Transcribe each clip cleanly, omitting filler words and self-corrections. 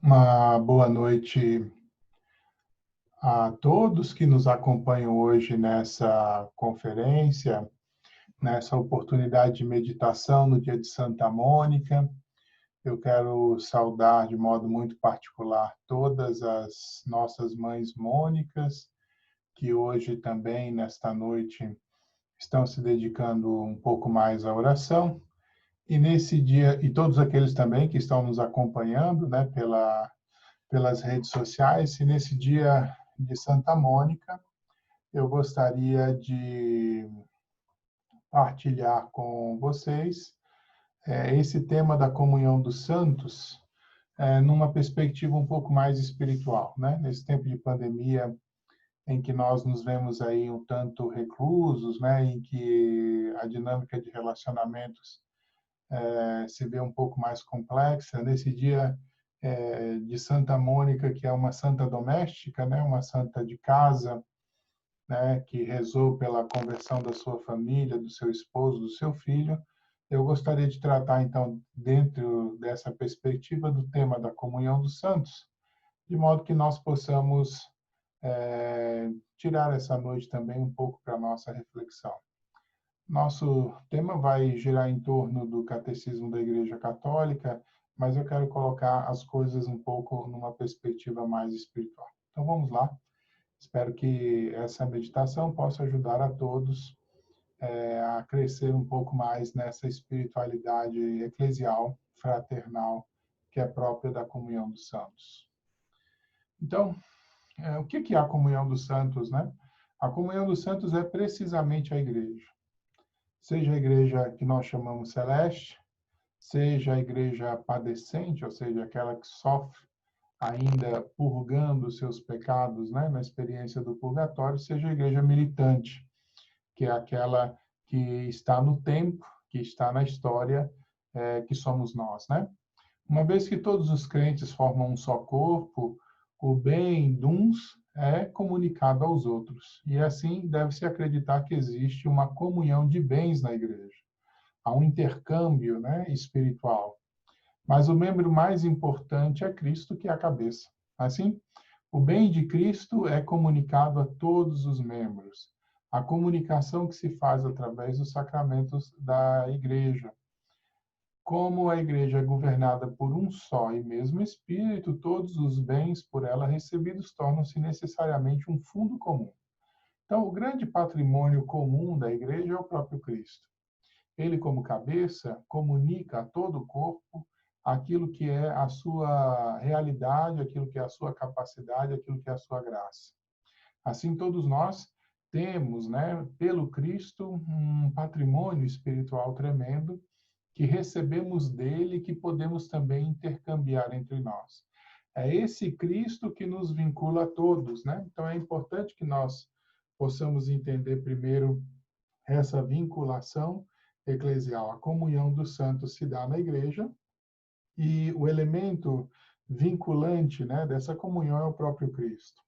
Uma boa noite a todos que nos acompanham hoje nessa conferência, nessa oportunidade de meditação no dia de Santa Mônica. Eu quero saudar de modo muito particular todas as nossas mães mônicas, que hoje também, nesta noite, estão se dedicando um pouco mais à oração. E nesse dia, e todos aqueles também que estão nos acompanhando, né, pelas redes sociais, e nesse dia de Santa Mônica, eu gostaria de partilhar com vocês esse tema da comunhão dos santos, numa perspectiva um pouco mais espiritual, né? Nesse tempo de pandemia, em que nós nos vemos aí um tanto reclusos, né? Em que a dinâmica de relacionamentos se vê um pouco mais complexa. Nesse dia de Santa Mônica, que é uma santa doméstica, né? Uma santa de casa, né, que rezou pela conversão da sua família, do seu esposo, do seu filho. Eu gostaria de tratar, então, dentro dessa perspectiva, do tema da comunhão dos santos, de modo que nós possamos tirar essa noite também um pouco para a nossa reflexão. Nosso tema vai girar em torno do Catecismo da Igreja Católica, mas eu quero colocar as coisas um pouco numa perspectiva mais espiritual. Então, vamos lá. Espero que essa meditação possa ajudar a todos a crescer um pouco mais nessa espiritualidade eclesial, fraternal, que é própria da comunhão dos santos. Então, o que é a comunhão dos santos, né? A comunhão dos santos é precisamente a igreja. Seja a igreja que nós chamamos celeste, seja a igreja padecente, ou seja, aquela que sofre ainda purgando os seus pecados, né, na experiência do purgatório, seja a igreja militante, que é aquela que está no tempo, que está na história, que somos nós, né? Uma vez que todos os crentes formam um só corpo, o bem de uns é comunicado aos outros. E assim deve-se acreditar que existe uma comunhão de bens na igreja. Há um intercâmbio, né, espiritual. Mas o membro mais importante é Cristo, que é a cabeça. Assim, o bem de Cristo é comunicado a todos os membros. A comunicação que se faz através dos sacramentos da igreja. Como a igreja é governada por um só e mesmo Espírito, todos os bens por ela recebidos tornam-se necessariamente um fundo comum. Então, o grande patrimônio comum da igreja é o próprio Cristo. Ele, como cabeça, comunica a todo o corpo aquilo que é a sua realidade, aquilo que é a sua capacidade, aquilo que é a sua graça. Assim, todos nós temos, né, pelo Cristo, um patrimônio espiritual tremendo que recebemos dele e que podemos também intercambiar entre nós. É esse Cristo que nos vincula a todos, né? Então, é importante que nós possamos entender primeiro essa vinculação eclesial. A comunhão dos santos se dá na igreja, e o elemento vinculante, né, dessa comunhão é o próprio Cristo.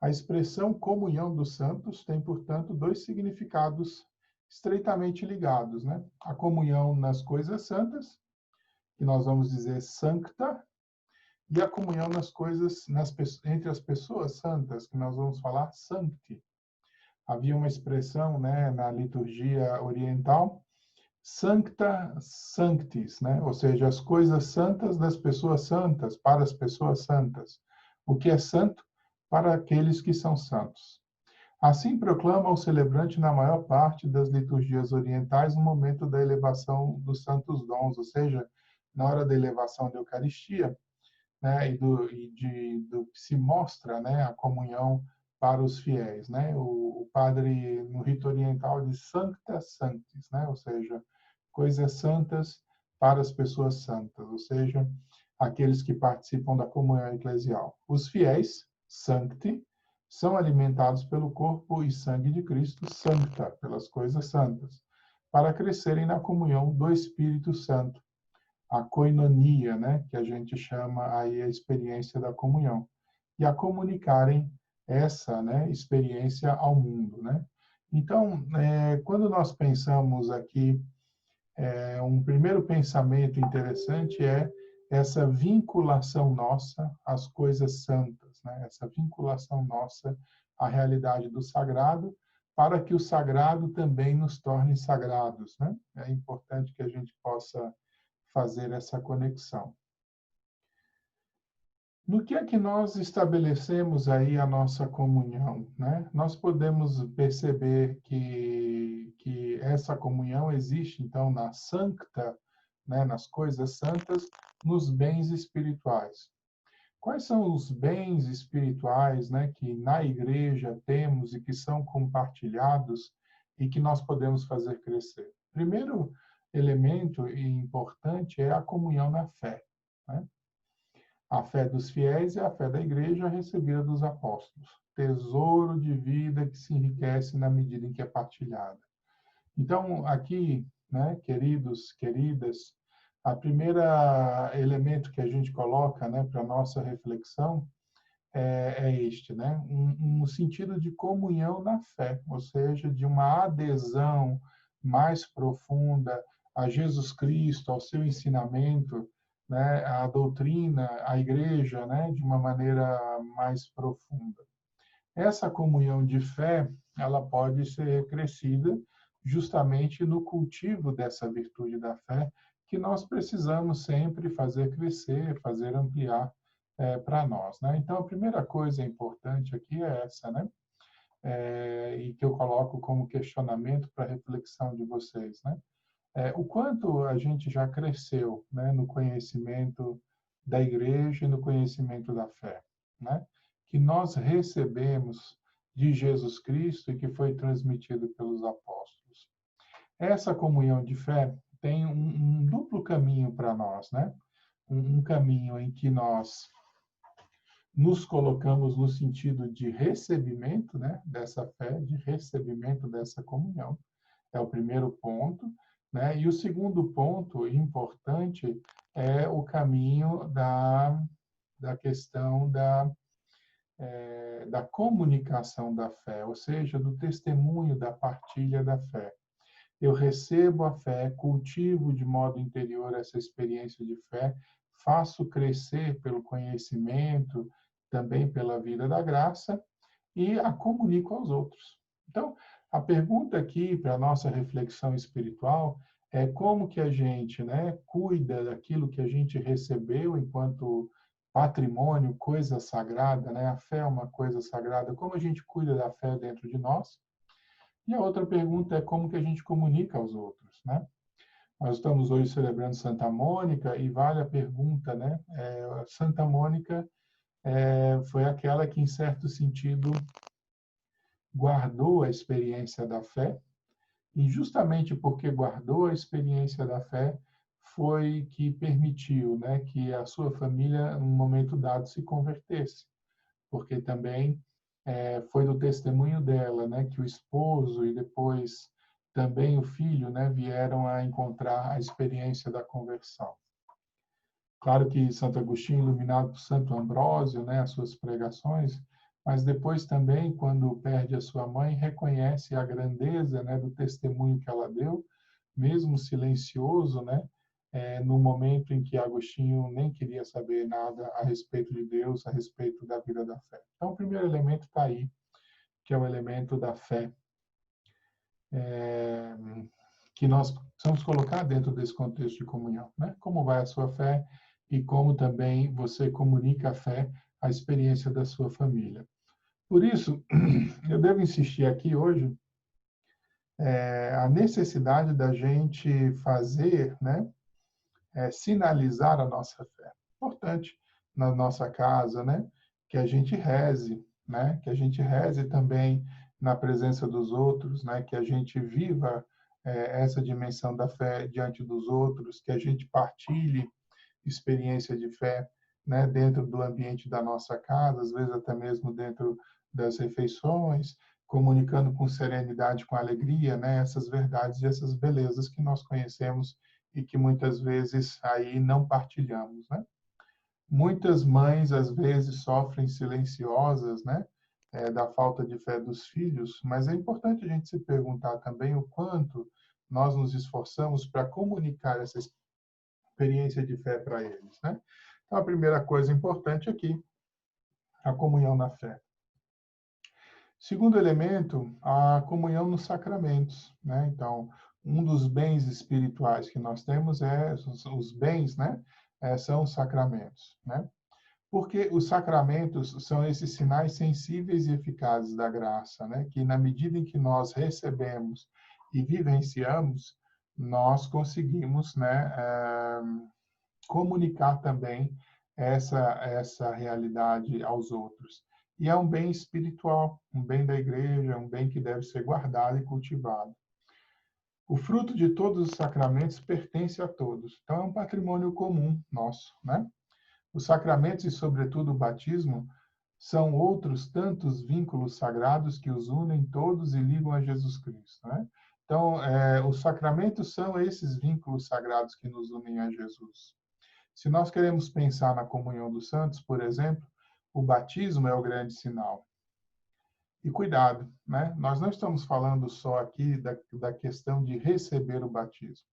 A expressão comunhão dos santos tem, portanto, dois significados estreitamente ligados, né? A comunhão nas coisas santas, que nós vamos dizer sancta, e a comunhão nas coisas entre as pessoas santas, que nós vamos falar sancti. Havia uma expressão, né, na liturgia oriental, sancta sanctis, né? Ou seja, as coisas santas das pessoas santas, para as pessoas santas. O que é santo para aqueles que são santos. Assim proclama o celebrante na maior parte das liturgias orientais no momento da elevação dos santos dons, ou seja, na hora da elevação da Eucaristia, né, do que se mostra, né, a comunhão para os fiéis, né? O padre no rito oriental diz sancta sanctis, né? Ou seja, coisas santas para as pessoas santas, ou seja, aqueles que participam da comunhão eclesial. Os fiéis, sancti, são alimentados pelo corpo e sangue de Cristo, sancta, pelas coisas santas, para crescerem na comunhão do Espírito Santo, a koinonia, né, que a gente chama aí a experiência da comunhão, e a comunicarem essa, né, experiência ao mundo, né? Então, quando nós pensamos aqui, um primeiro pensamento interessante é essa vinculação nossa às coisas santas, né? Essa vinculação nossa à realidade do sagrado, para que o sagrado também nos torne sagrados, né? É importante que a gente possa fazer essa conexão. No que é que nós estabelecemos aí a nossa comunhão, né? Nós podemos perceber que essa comunhão existe, então, na sancta, né, nas coisas santas, nos bens espirituais. Quais são os bens espirituais, né, que na igreja temos e que são compartilhados e que nós podemos fazer crescer? Primeiro elemento importante é a comunhão na fé, né? A fé dos fiéis é a fé da igreja recebida dos apóstolos. Tesouro de vida que se enriquece na medida em que é partilhada. Então, aqui, né, queridos, queridas, a primeira elemento que a gente coloca, né, para nossa reflexão é este, né, um sentido de comunhão na fé, ou seja, de uma adesão mais profunda a Jesus Cristo, ao seu ensinamento, né, à doutrina, à igreja, né, de uma maneira mais profunda. Essa comunhão de fé, ela pode ser crescida justamente no cultivo dessa virtude da fé, que nós precisamos sempre fazer crescer, fazer ampliar para nós, né? Então, a primeira coisa importante aqui é essa, né? E que eu coloco como questionamento para reflexão de vocês, né? O quanto a gente já cresceu, né, no conhecimento da igreja e no conhecimento da fé, né? Que nós recebemos de Jesus Cristo e que foi transmitido pelos apóstolos. Essa comunhão de fé tem um duplo caminho para nós, né? Um caminho em que nós nos colocamos no sentido de recebimento, né, dessa fé, de recebimento dessa comunhão. É o primeiro ponto, né? E o segundo ponto importante é o caminho da questão da comunicação da fé, ou seja, do testemunho, da partilha da fé. Eu recebo a fé, cultivo de modo interior essa experiência de fé, faço crescer pelo conhecimento, também pela vida da graça, e a comunico aos outros. Então, a pergunta aqui para a nossa reflexão espiritual é como que a gente, né, cuida daquilo que a gente recebeu enquanto patrimônio, coisa sagrada, né? A fé é uma coisa sagrada. Como a gente cuida da fé dentro de nós? E a outra pergunta é como que a gente comunica aos outros, né? Nós estamos hoje celebrando Santa Mônica e vale a pergunta, né? Santa Mônica foi aquela que, em certo sentido, guardou a experiência da fé, e justamente porque guardou a experiência da fé, foi que permitiu, né, que a sua família, num momento dado, se convertesse, porque também foi do testemunho dela, né, que o esposo e depois também o filho, né, vieram a encontrar a experiência da conversão. Claro que Santo Agostinho, iluminado por Santo Ambrósio, né, as suas pregações, mas depois também, quando perde a sua mãe, reconhece a grandeza, né, do testemunho que ela deu, mesmo silencioso, né, no momento em que Agostinho nem queria saber nada a respeito de Deus, a respeito da vida da fé. Então, o primeiro elemento está aí, que é o elemento da fé, que nós precisamos colocar dentro desse contexto de comunhão, né? Como vai a sua fé e como também você comunica a fé, a experiência da sua família. Por isso, eu devo insistir aqui hoje a necessidade da gente fazer, né, sinalizar a nossa fé. Importante na nossa casa, né, que a gente reze, né, que a gente reze também na presença dos outros, né, que a gente viva essa dimensão da fé diante dos outros, que a gente partilhe experiência de fé, né, dentro do ambiente da nossa casa, às vezes até mesmo dentro das refeições, comunicando com serenidade, com alegria, né, essas verdades e essas belezas que nós conhecemos e que muitas vezes aí não partilhamos, né? Muitas mães às vezes sofrem silenciosas, né, da falta de fé dos filhos, mas é importante a gente se perguntar também o quanto nós nos esforçamos para comunicar essa experiência de fé para eles, né? Então, a primeira coisa importante aqui, a comunhão na fé. Segundo elemento, a comunhão nos sacramentos, né? Então, um dos bens espirituais que nós temos os bens, né? São os sacramentos, né? Porque os sacramentos são esses sinais sensíveis e eficazes da graça, né? Que na medida em que nós recebemos e vivenciamos, nós conseguimos, né? Comunicar também essa realidade aos outros. E é um bem espiritual, um bem da igreja, um bem que deve ser guardado e cultivado. O fruto de todos os sacramentos pertence a todos. Então, é um patrimônio comum nosso, né? Os sacramentos e, sobretudo, o batismo são outros tantos vínculos sagrados que os unem todos e ligam a Jesus Cristo, né? Então, os sacramentos são esses vínculos sagrados que nos unem a Jesus. Se nós queremos pensar na comunhão dos santos, por exemplo, o batismo é o grande sinal. E cuidado, né? Nós não estamos falando só aqui da questão de receber o batismo.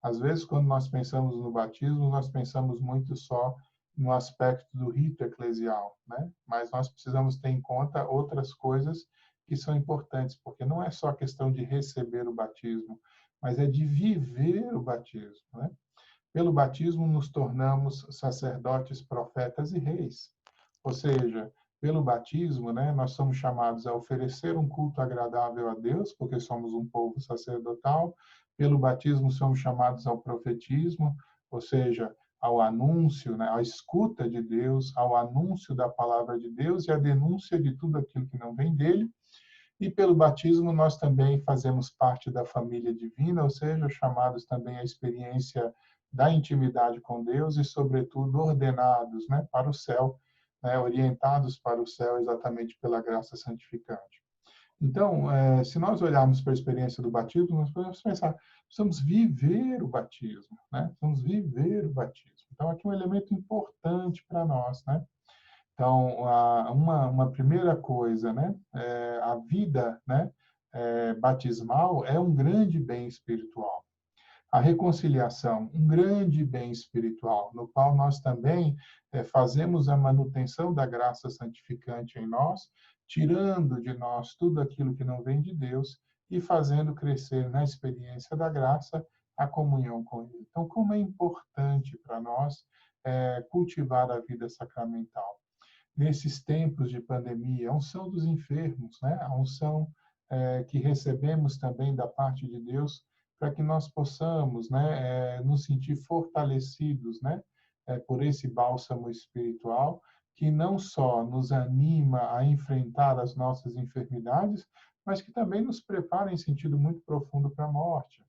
Às vezes, quando nós pensamos no batismo, nós pensamos muito só no aspecto do rito eclesial, né? Mas nós precisamos ter em conta outras coisas que são importantes, porque não é só a questão de receber o batismo, mas é de viver o batismo, né? Pelo batismo nos tornamos sacerdotes, profetas e reis. Ou seja, pelo batismo, né, nós somos chamados a oferecer um culto agradável a Deus, porque somos um povo sacerdotal. Pelo batismo somos chamados ao profetismo, ou seja, ao anúncio, né, à escuta de Deus, ao anúncio da palavra de Deus e à denúncia de tudo aquilo que não vem dele. E pelo batismo nós também fazemos parte da família divina, ou seja, chamados também à experiência da intimidade com Deus e, sobretudo, ordenados, né, para o céu, né, orientados para o céu exatamente pela graça santificante. Então, se nós olharmos para a experiência do batismo, nós podemos pensar, precisamos viver o batismo, né? Precisamos viver o batismo. Então, aqui é um elemento importante para nós, né? Então, uma primeira coisa, né? A vida, né? Batismal é um grande bem espiritual. A reconciliação, um grande bem espiritual, no qual nós também fazemos a manutenção da graça santificante em nós, tirando de nós tudo aquilo que não vem de Deus e fazendo crescer na experiência da graça a comunhão com Ele. Então, como é importante para nós cultivar a vida sacramental. Nesses tempos de pandemia, a unção dos enfermos, né? A unção que recebemos também da parte de Deus, para que nós possamos, né, nos sentir fortalecidos, né, por esse bálsamo espiritual, que não só nos anima a enfrentar as nossas enfermidades, mas que também nos prepara em sentido muito profundo para a morte.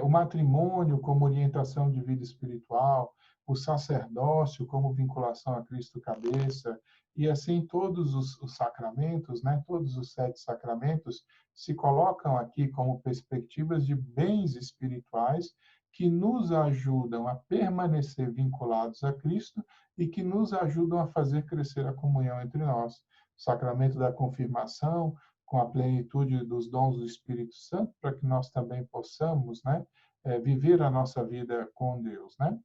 O matrimônio como orientação de vida espiritual, o sacerdócio como vinculação a Cristo cabeça, e assim todos os sacramentos, né, todos os 7 sacramentos, se colocam aqui como perspectivas de bens espirituais que nos ajudam a permanecer vinculados a Cristo e que nos ajudam a fazer crescer a comunhão entre nós. O sacramento da confirmação, com a plenitude dos dons do Espírito Santo, para que nós também possamos, né, viver a nossa vida com Deus, né?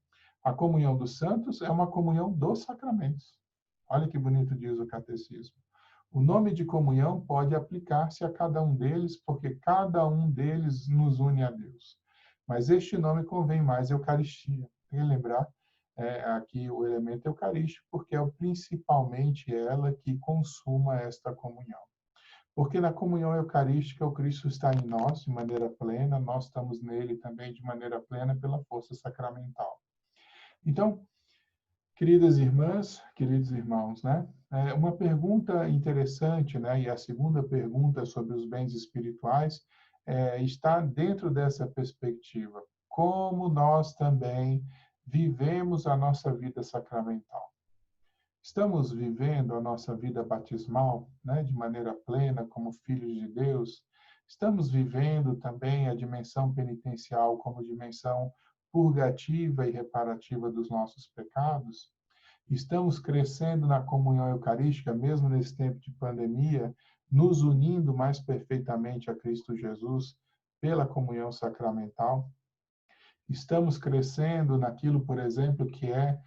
A comunhão dos santos é uma comunhão dos sacramentos. Olha que bonito diz o catecismo. O nome de comunhão pode aplicar-se a cada um deles, porque cada um deles nos une a Deus. Mas este nome convém mais Eucaristia. Tem que lembrar aqui o elemento eucarístico, porque é principalmente ela que consuma esta comunhão. Porque na comunhão eucarística o Cristo está em nós de maneira plena, nós estamos nele também de maneira plena pela força sacramental. Então, queridas irmãs, queridos irmãos, né? Uma pergunta interessante, né? E a segunda pergunta sobre os bens espirituais está dentro dessa perspectiva. Como nós também vivemos a nossa vida sacramental? Estamos vivendo a nossa vida batismal, né, de maneira plena, como filhos de Deus? Estamos vivendo também a dimensão penitencial como dimensão purgativa e reparativa dos nossos pecados? Estamos crescendo na comunhão eucarística, mesmo nesse tempo de pandemia, nos unindo mais perfeitamente a Cristo Jesus pela comunhão sacramental? Estamos crescendo naquilo, por exemplo, que é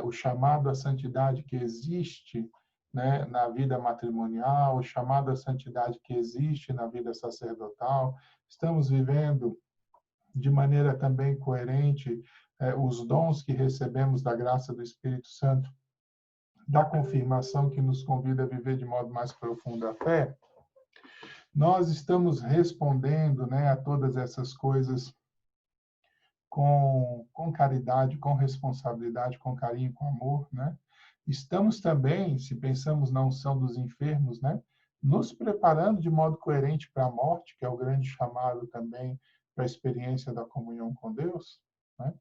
o chamado à santidade que existe, né, na vida matrimonial, o chamado à santidade que existe na vida sacerdotal. Estamos vivendo de maneira também coerente os dons que recebemos da graça do Espírito Santo, da confirmação que nos convida a viver de modo mais profundo a fé. Nós estamos respondendo, né, a todas essas coisas com caridade, com responsabilidade, com carinho, com amor, né? Estamos também, se pensamos na unção dos enfermos, né, nos preparando de modo coerente para a morte, que é o grande chamado também para a experiência da comunhão com Deus, né?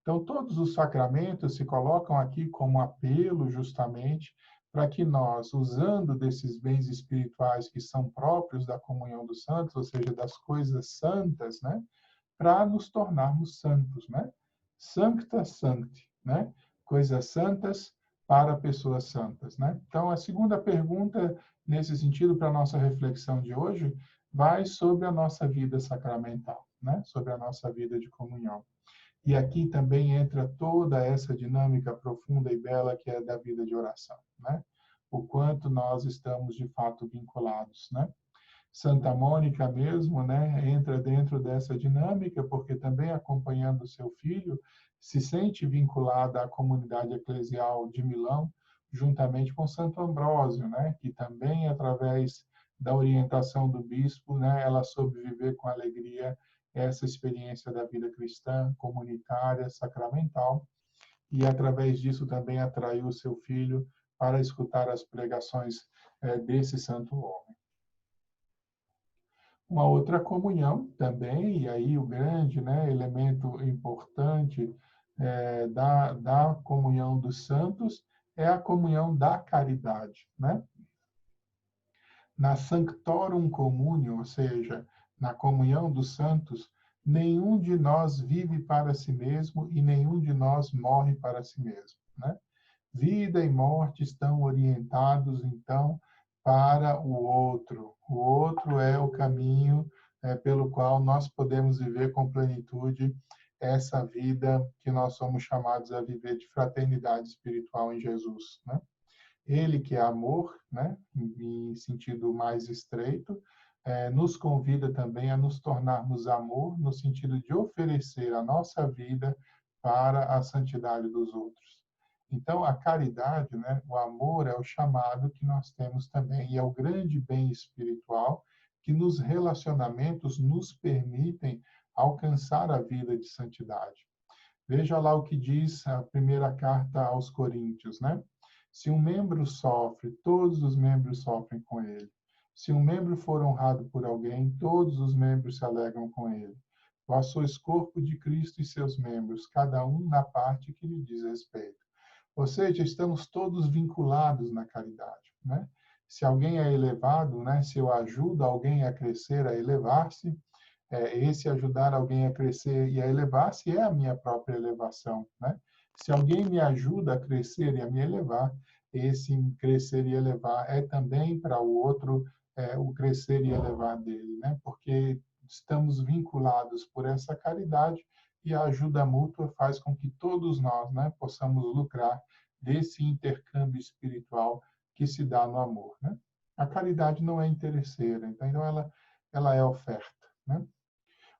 Então, todos os sacramentos se colocam aqui como apelo justamente para que nós, usando desses bens espirituais que são próprios da comunhão dos santos, ou seja, das coisas santas, né, para nos tornarmos santos, né? Sancta sancti, né? Coisas santas para pessoas santas, né? Então, a segunda pergunta, nesse sentido, para a nossa reflexão de hoje, vai sobre a nossa vida sacramental, né? Sobre a nossa vida de comunhão. E aqui também entra toda essa dinâmica profunda e bela que é da vida de oração, né? O quanto nós estamos, de fato, vinculados, né? Santa Mônica mesmo, né, entra dentro dessa dinâmica, porque também acompanhando o seu filho, se sente vinculada à comunidade eclesial de Milão, juntamente com Santo Ambrósio, né, que também, através da orientação do bispo, né, ela soube viver com alegria essa experiência da vida cristã, comunitária, sacramental, e através disso também atraiu o seu filho para escutar as pregações desse santo homem. Uma outra comunhão também, e aí o grande, né, elemento importante da comunhão dos santos é a comunhão da caridade, né? Na Sanctorum Communio, ou seja, na comunhão dos santos, nenhum de nós vive para si mesmo e nenhum de nós morre para si mesmo, né? Vida e morte estão orientados, então, para o outro. O outro é o caminho pelo qual nós podemos viver com plenitude essa vida que nós somos chamados a viver de fraternidade espiritual em Jesus, né? Ele que é amor, né, em sentido mais estreito, nos convida também a nos tornarmos amor no sentido de oferecer a nossa vida para a santidade dos outros. Então, a caridade, né, o amor é o chamado que nós temos também, e é o grande bem espiritual que nos relacionamentos nos permitem alcançar a vida de santidade. Veja lá o que diz a primeira carta aos Coríntios, né? Se um membro sofre, todos os membros sofrem com ele. Se um membro for honrado por alguém, todos os membros se alegram com ele. Vós sois corpo de Cristo e seus membros, cada um na parte que lhe diz respeito. Ou seja, estamos todos vinculados na caridade, né? Se alguém é elevado, né? Se eu ajudo alguém a crescer, a elevar-se, esse ajudar alguém a crescer e a elevar-se é a minha própria elevação, né? Se alguém me ajuda a crescer e a me elevar, esse crescer e elevar é também para o outro o crescer e elevar dele, né? Porque estamos vinculados por essa caridade e a ajuda mútua faz com que todos nós, né, possamos lucrar desse intercâmbio espiritual que se dá no amor, né? A caridade não é interesseira, então ela é oferta, né?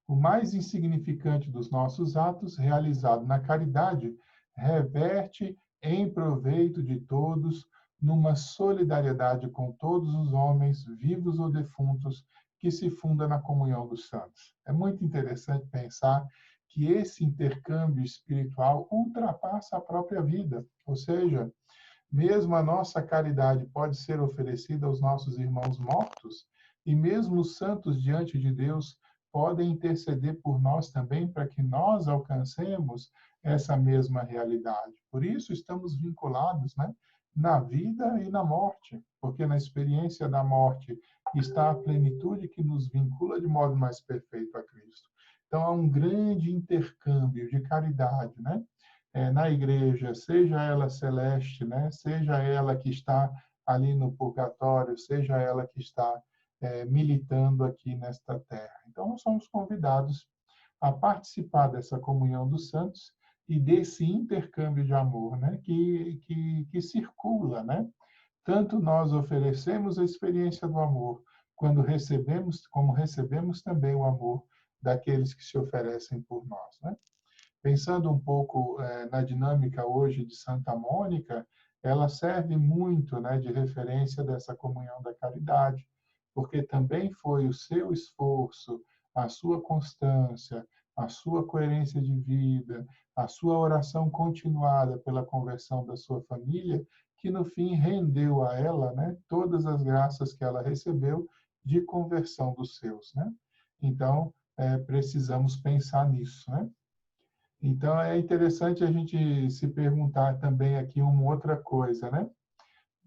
O mais insignificante dos nossos atos, realizado na caridade, reverte em proveito de todos, numa solidariedade com todos os homens, vivos ou defuntos, que se funda na comunhão dos santos. É muito interessante pensar que esse intercâmbio espiritual ultrapassa a própria vida, ou seja, mesmo a nossa caridade pode ser oferecida aos nossos irmãos mortos, e mesmo os santos diante de Deus podem interceder por nós também para que nós alcancemos essa mesma realidade. Por isso estamos vinculados, né, na vida e na morte, porque na experiência da morte está a plenitude que nos vincula de modo mais perfeito a Cristo. Então há um grande intercâmbio de caridade, né? Na igreja, seja ela celeste, né? Seja ela que está ali no purgatório, seja ela que está militando aqui nesta terra. Então, nós somos convidados a participar dessa comunhão dos santos e desse intercâmbio de amor, né? que circula, né? Tanto nós oferecemos a experiência do amor, quando recebemos, como recebemos também o amor daqueles que se oferecem por nós, né? Pensando um pouco na dinâmica hoje de Santa Mônica, ela serve muito, né, de referência dessa comunhão da caridade, porque também foi o seu esforço, a sua constância, a sua coerência de vida, a sua oração continuada pela conversão da sua família, que no fim rendeu a ela, né, todas as graças que ela recebeu de conversão dos seus, né? Então, precisamos pensar nisso, né? Então, é interessante a gente se perguntar também aqui uma outra coisa, né?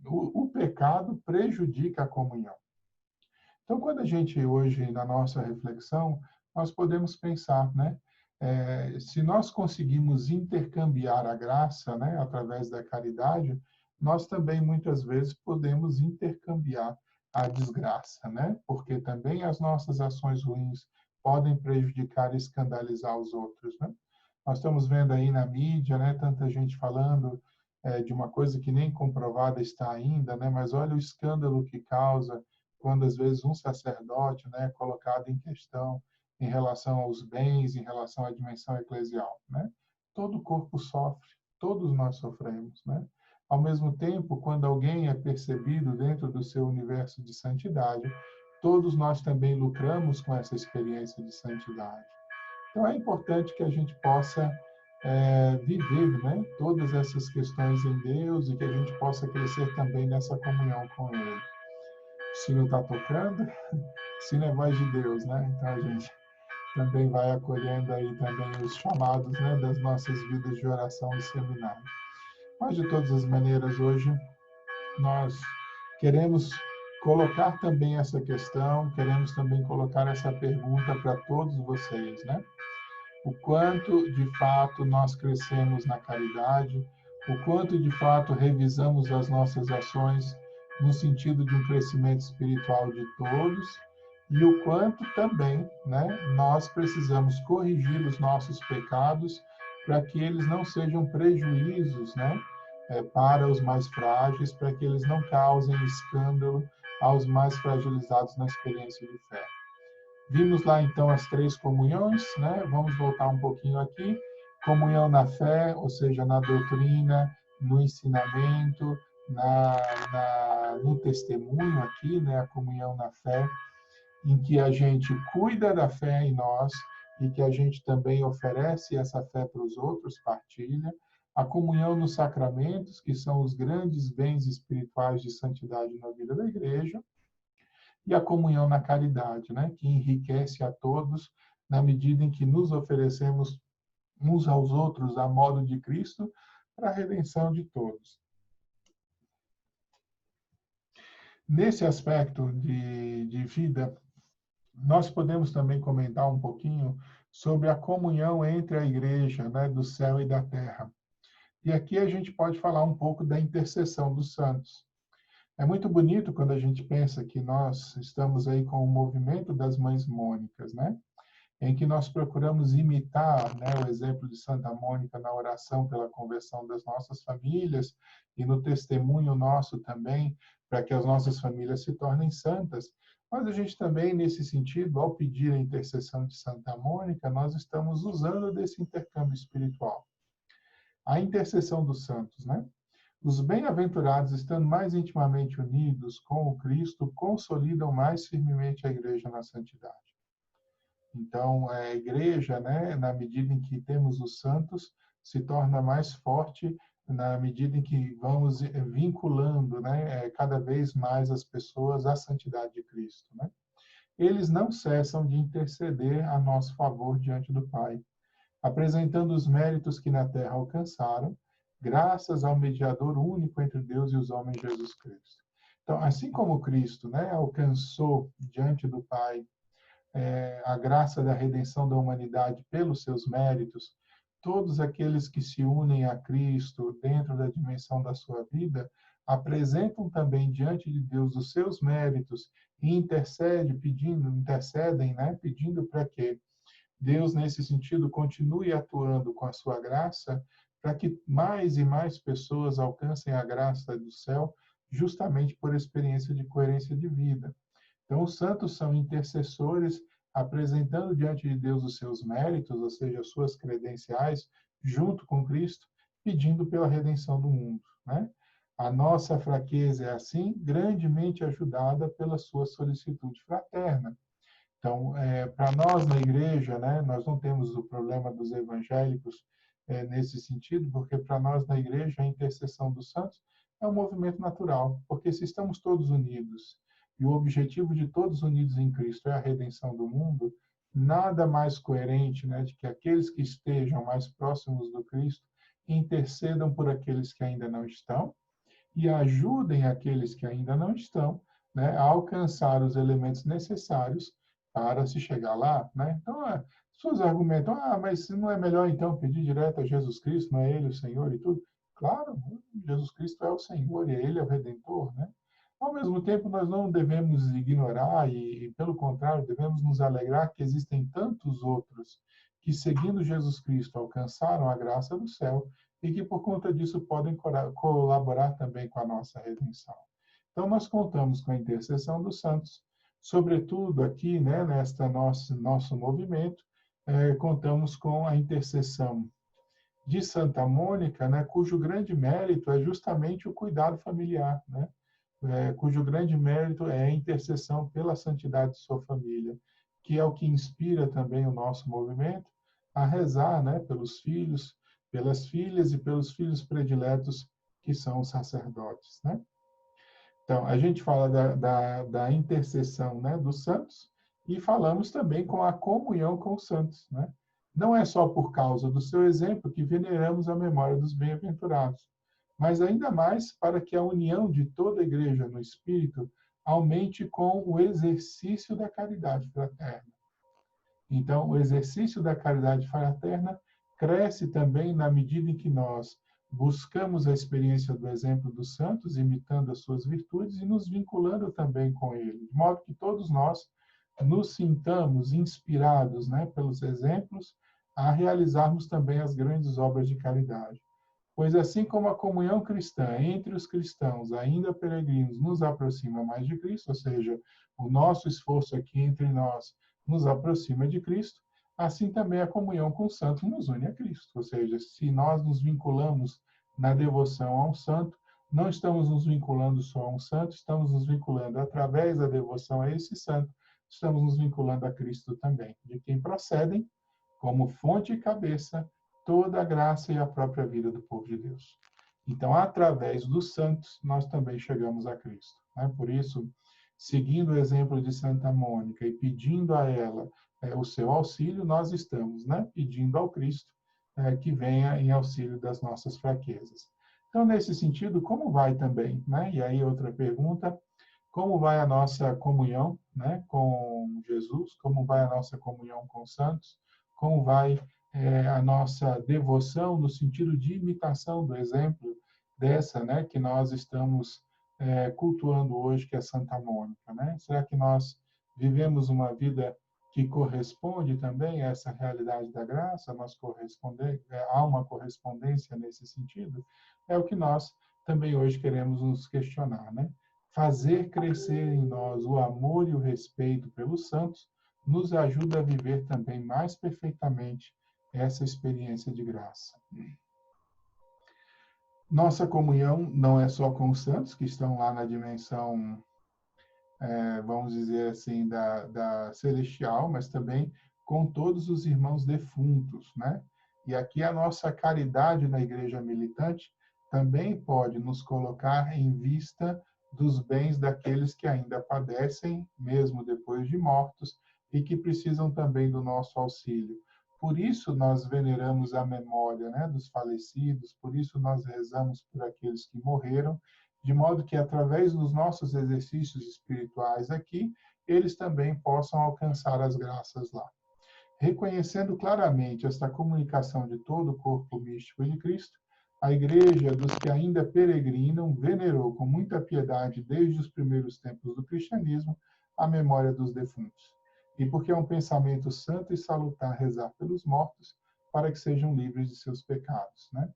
O pecado prejudica a comunhão. Então, quando a gente hoje, na nossa reflexão, nós podemos pensar, né? Se nós conseguimos intercambiar a graça, né, através da caridade, nós também muitas vezes podemos intercambiar a desgraça, né? Porque também as nossas ações ruins podem prejudicar e escandalizar os outros, né? Nós estamos vendo aí na mídia, né, tanta gente falando de uma coisa que nem comprovada está ainda, né? Mas olha o escândalo que causa quando às vezes um sacerdote, né, é colocado em questão em relação aos bens, em relação à dimensão eclesial, né? Todo o corpo sofre, todos nós sofremos, né? Ao mesmo tempo, quando alguém é percebido dentro do seu universo de santidade, todos nós também lucramos com essa experiência de santidade. Então, é importante que a gente possa viver, né, todas essas questões em Deus e que a gente possa crescer também nessa comunhão com Ele. O sino está tocando, o sino é voz de Deus, né? Então, a gente também vai acolhendo aí também os chamados, né, das nossas vidas de oração e seminário. Mas, de todas as maneiras, hoje, nós queremos colocar também essa questão, queremos também colocar essa pergunta para todos vocês, né? O quanto, de fato, nós crescemos na caridade, o quanto, de fato, revisamos as nossas ações no sentido de um crescimento espiritual de todos, e o quanto também, né, nós precisamos corrigir os nossos pecados para que eles não sejam prejuízos, né, para os mais frágeis, para que eles não causem escândalo aos mais fragilizados na experiência de fé. Vimos lá, então, as 3 comunhões, né? Vamos voltar um pouquinho aqui. Comunhão na fé, ou seja, na doutrina, no ensinamento, no testemunho aqui, né? A comunhão na fé, em que a gente cuida da fé em nós e que a gente também oferece essa fé para os outros, partilha. A comunhão nos sacramentos, que são os grandes bens espirituais de santidade na vida da igreja, e a comunhão na caridade, né, que enriquece a todos na medida em que nos oferecemos uns aos outros a modo de Cristo para a redenção de todos. Nesse aspecto de vida, nós podemos também comentar um pouquinho sobre a comunhão entre a igreja, né, do céu e da terra. E aqui a gente pode falar um pouco da intercessão dos santos. É muito bonito quando a gente pensa que nós estamos aí com o movimento das Mães Mônicas, né? Em que nós procuramos imitar, né, o exemplo de Santa Mônica na oração pela conversão das nossas famílias e no testemunho nosso também, para que as nossas famílias se tornem santas. Mas a gente também, nesse sentido, ao pedir a intercessão de Santa Mônica, nós estamos usando desse intercâmbio espiritual. A intercessão dos santos, né? Os bem-aventurados, estando mais intimamente unidos com o Cristo, consolidam mais firmemente a igreja na santidade. Então, a igreja, né, na medida em que temos os santos, se torna mais forte na medida em que vamos vinculando, né, cada vez mais as pessoas à santidade de Cristo, né? Eles não cessam de interceder a nosso favor diante do Pai, apresentando os méritos que na terra alcançaram, graças ao mediador único entre Deus e os homens, Jesus Cristo. Então, assim como Cristo, né, alcançou diante do Pai a graça da redenção da humanidade pelos seus méritos, todos aqueles que se unem a Cristo dentro da dimensão da sua vida apresentam também diante de Deus os seus méritos e intercedem, né, pedindo para que Deus, nesse sentido, continue atuando com a sua graça para que mais e mais pessoas alcancem a graça do céu, justamente por experiência de coerência de vida. Então, os santos são intercessores, apresentando diante de Deus os seus méritos, ou seja, as suas credenciais, junto com Cristo, pedindo pela redenção do mundo, né? A nossa fraqueza é, assim, grandemente ajudada pela sua solicitude fraterna. Então, para nós na igreja, né, nós não temos o problema dos evangélicos nesse sentido, porque para nós na igreja a intercessão dos santos é um movimento natural, porque se estamos todos unidos e o objetivo de todos unidos em Cristo é a redenção do mundo, nada mais coerente, né, de que aqueles que estejam mais próximos do Cristo intercedam por aqueles que ainda não estão e ajudem aqueles que ainda não estão, né, a alcançar os elementos necessários para se chegar lá, né? Então, as pessoas argumentam, mas não é melhor então pedir direto a Jesus Cristo, não é Ele o Senhor e tudo? Claro, Jesus Cristo é o Senhor e Ele é o Redentor, né? Ao mesmo tempo, nós não devemos ignorar e, pelo contrário, devemos nos alegrar que existem tantos outros que, seguindo Jesus Cristo, alcançaram a graça do céu e que, por conta disso, podem colaborar também com a nossa redenção. Então, nós contamos com a intercessão dos santos, sobretudo aqui, né, nesta nosso movimento, contamos com a intercessão de Santa Mônica, né, cujo grande mérito é justamente o cuidado familiar, né, cujo grande mérito é a intercessão pela santidade de sua família, que é o que inspira também o nosso movimento a rezar, né, pelos filhos, pelas filhas e pelos filhos prediletos que são os sacerdotes, né? Então, a gente fala da intercessão, né, dos santos e falamos também com a comunhão com os santos, né? Não é só por causa do seu exemplo que veneramos a memória dos bem-aventurados, mas ainda mais para que a união de toda a igreja no Espírito aumente com o exercício da caridade fraterna. Então, o exercício da caridade fraterna cresce também na medida em que nós buscamos a experiência do exemplo dos santos, imitando as suas virtudes e nos vinculando também com ele, de modo que todos nós nos sintamos inspirados, né, pelos exemplos a realizarmos também as grandes obras de caridade. Pois assim como a comunhão cristã entre os cristãos, ainda peregrinos, nos aproxima mais de Cristo, ou seja, o nosso esforço aqui entre nós nos aproxima de Cristo, assim também a comunhão com os santos nos une a Cristo. Ou seja, se nós nos vinculamos na devoção a um santo, não estamos nos vinculando só a um santo, estamos nos vinculando através da devoção a esse santo, estamos nos vinculando a Cristo também, de quem procedem, como fonte e cabeça, toda a graça e a própria vida do povo de Deus. Então, através dos santos, nós também chegamos a Cristo, né? Por isso, seguindo o exemplo de Santa Mônica e pedindo a ela o seu auxílio, nós estamos, né, pedindo ao Cristo que venha em auxílio das nossas fraquezas. Então, nesse sentido, como vai também, né? E aí outra pergunta, como vai a nossa comunhão, né, com Jesus? Como vai a nossa comunhão com os santos? Como vai a nossa devoção no sentido de imitação do exemplo dessa, né, que nós estamos cultuando hoje, que é Santa Mônica, né? Será que nós vivemos uma vida que corresponde também a essa realidade da graça? Há uma correspondência nesse sentido? É o que nós também hoje queremos nos questionar, né? Fazer crescer em nós o amor e o respeito pelos santos nos ajuda a viver também mais perfeitamente essa experiência de graça. Nossa comunhão não é só com os santos, que estão lá na dimensão, vamos dizer assim, da celestial, mas também com todos os irmãos defuntos, né? E aqui a nossa caridade na igreja militante também pode nos colocar em vista dos bens daqueles que ainda padecem, mesmo depois de mortos, e que precisam também do nosso auxílio. Por isso nós veneramos a memória, né, dos falecidos, por isso nós rezamos por aqueles que morreram, de modo que através dos nossos exercícios espirituais aqui, eles também possam alcançar as graças lá. Reconhecendo claramente esta comunicação de todo o corpo místico de Cristo, a Igreja dos que ainda peregrinam venerou com muita piedade desde os primeiros tempos do cristianismo a memória dos defuntos. E porque é um pensamento santo e salutar rezar pelos mortos, para que sejam livres de seus pecados, né?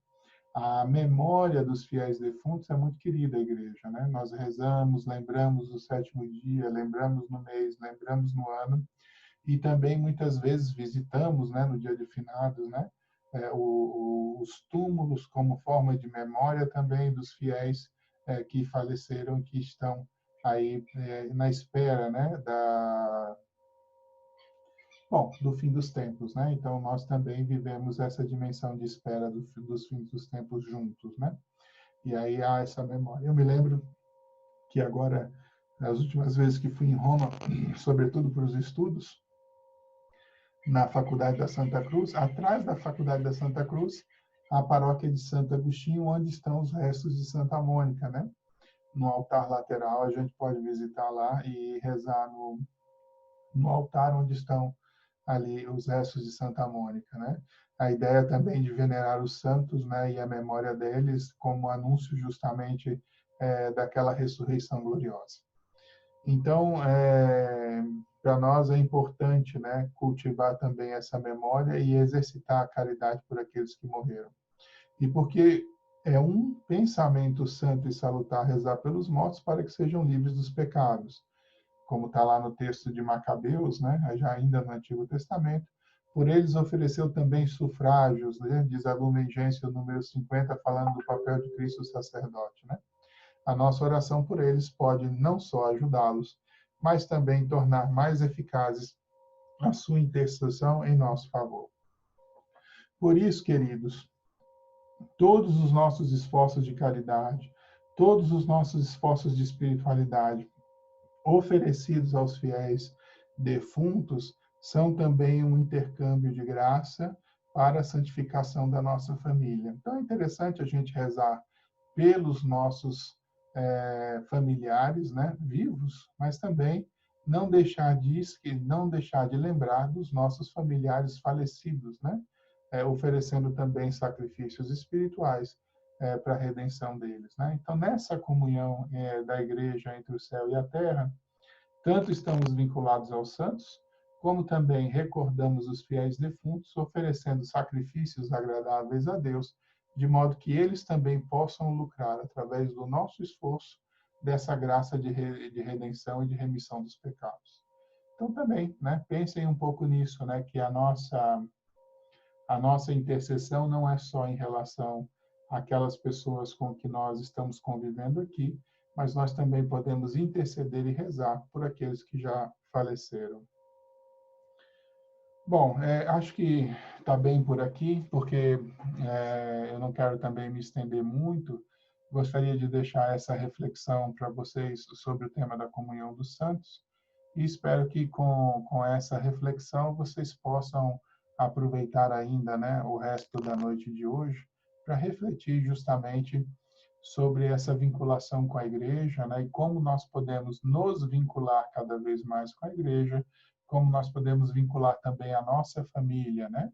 A memória dos fiéis defuntos é muito querida à igreja, né? Nós rezamos, lembramos no sétimo dia, lembramos no mês, lembramos no ano, e também muitas vezes visitamos, né, no dia de finados, né, os túmulos como forma de memória também dos fiéis que faleceram, que estão aí na espera, né, do fim dos tempos, né? Então nós também vivemos essa dimensão de espera dos fins dos tempos juntos, né? E aí há essa memória. Eu me lembro que agora, nas últimas vezes que fui em Roma, sobretudo para os estudos, na Faculdade da Santa Cruz, atrás da Faculdade da Santa Cruz, a paróquia de Santo Agostinho, onde estão os restos de Santa Mônica, né? No altar lateral, a gente pode visitar lá e rezar no altar onde estão ali os restos de Santa Mônica, né? A ideia também de venerar os santos, né, e a memória deles como anúncio justamente daquela ressurreição gloriosa. Então, para nós é importante, né, cultivar também essa memória e exercitar a caridade por aqueles que morreram. E porque é um pensamento santo e salutar rezar pelos mortos para que sejam livres dos pecados, como está lá no texto de Macabeus, né, já ainda no Antigo Testamento. Por eles ofereceu também sufrágios, né, diz a Lumen Gentium, número 50, falando do papel de Cristo sacerdote, né? A nossa oração por eles pode não só ajudá-los, mas também tornar mais eficazes a sua intercessão em nosso favor. Por isso, queridos, todos os nossos esforços de caridade, todos os nossos esforços de espiritualidade oferecidos aos fiéis defuntos são também um intercâmbio de graça para a santificação da nossa família. Então é interessante a gente rezar pelos nossos familiares, né, vivos, mas também não deixar de lembrar dos nossos familiares falecidos, né, oferecendo também sacrifícios espirituais para a redenção deles, né? Então nessa comunhão da Igreja entre o céu e a terra, tanto estamos vinculados aos santos, como também recordamos os fiéis defuntos, oferecendo sacrifícios agradáveis a Deus, de modo que eles também possam lucrar, através do nosso esforço, dessa graça de redenção e de remissão dos pecados. Então, também, né, pensem um pouco nisso, né, que a nossa intercessão não é só em relação àquelas pessoas com que nós estamos convivendo aqui, mas nós também podemos interceder e rezar por aqueles que já faleceram. Bom, acho que está bem por aqui, porque eu não quero também me estender muito. Gostaria de deixar essa reflexão para vocês sobre o tema da comunhão dos santos e espero que com essa reflexão vocês possam aproveitar ainda, né, o resto da noite de hoje para refletir justamente sobre essa vinculação com a igreja, né, e como nós podemos nos vincular cada vez mais com a igreja, como nós podemos vincular também a nossa família, né,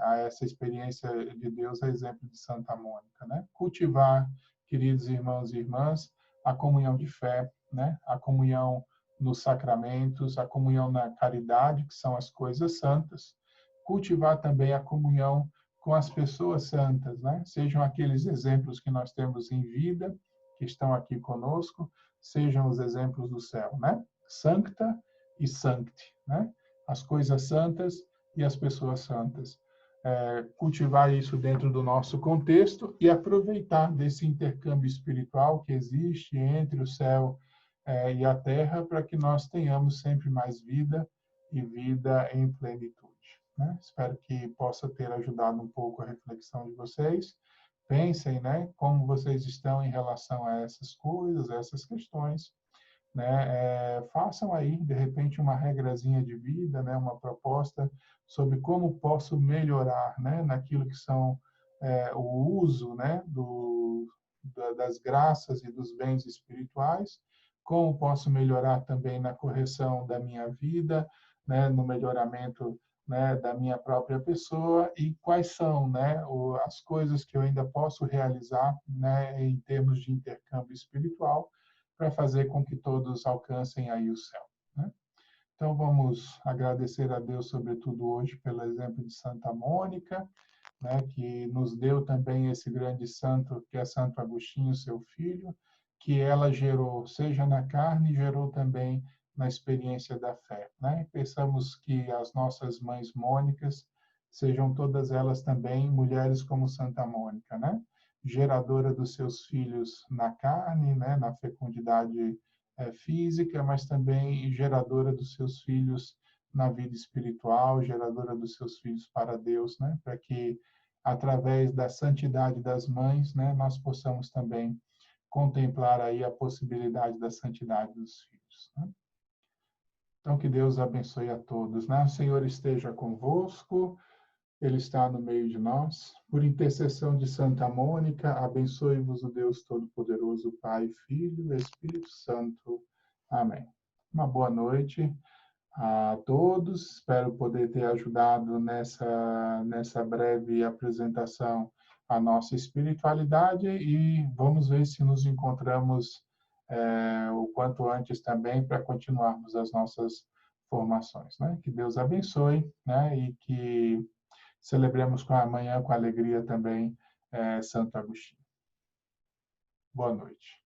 a essa experiência de Deus, a exemplo de Santa Mônica, né? Cultivar, queridos irmãos e irmãs, a comunhão de fé, né? A comunhão nos sacramentos, a comunhão na caridade, que são as coisas santas. Cultivar também a comunhão com as pessoas santas, né? Sejam aqueles exemplos que nós temos em vida, que estão aqui conosco, sejam os exemplos do céu, né? Sancta e sancti, né? As coisas santas e as pessoas santas. Cultivar isso dentro do nosso contexto e aproveitar desse intercâmbio espiritual que existe entre o céu e a terra para que nós tenhamos sempre mais vida e vida em plenitude, né? Espero que possa ter ajudado um pouco a reflexão de vocês. Pensem, né, como vocês estão em relação a essas coisas, a essas questões, né? Façam aí, de repente, uma regrazinha de vida, né? Uma proposta sobre como posso melhorar, né? Naquilo que são o uso, né? Das graças e dos bens espirituais, como posso melhorar também na correção da minha vida, né? No melhoramento, né, da minha própria pessoa e quais são, né, as coisas que eu ainda posso realizar, né, em termos de intercâmbio espiritual para fazer com que todos alcancem aí o céu, né? Então, vamos agradecer a Deus, sobretudo hoje, pelo exemplo de Santa Mônica, né, que nos deu também esse grande santo, que é Santo Agostinho, seu filho, que ela gerou, seja na carne, gerou também na experiência da fé. Né? Pensamos que as nossas mães mônicas sejam todas elas também mulheres como Santa Mônica, né? Geradora dos seus filhos na carne, né? Na fecundidade física, mas também geradora dos seus filhos na vida espiritual, geradora dos seus filhos para Deus, né? Para que através da santidade das mães, né, nós possamos também contemplar aí a possibilidade da santidade dos filhos. Né? Então, que Deus abençoe a todos. Né? O Senhor esteja convosco, Ele está no meio de nós. Por intercessão de Santa Mônica, abençoe-vos o Deus Todo-Poderoso, Pai, Filho e Espírito Santo. Amém. Uma boa noite a todos. Espero poder ter ajudado nessa breve apresentação a nossa espiritualidade e vamos ver se nos encontramos o quanto antes também para continuarmos as nossas formações. Né? Que Deus abençoe, né? E que celebremos com amanhã com alegria também Santo Agostinho. Boa noite.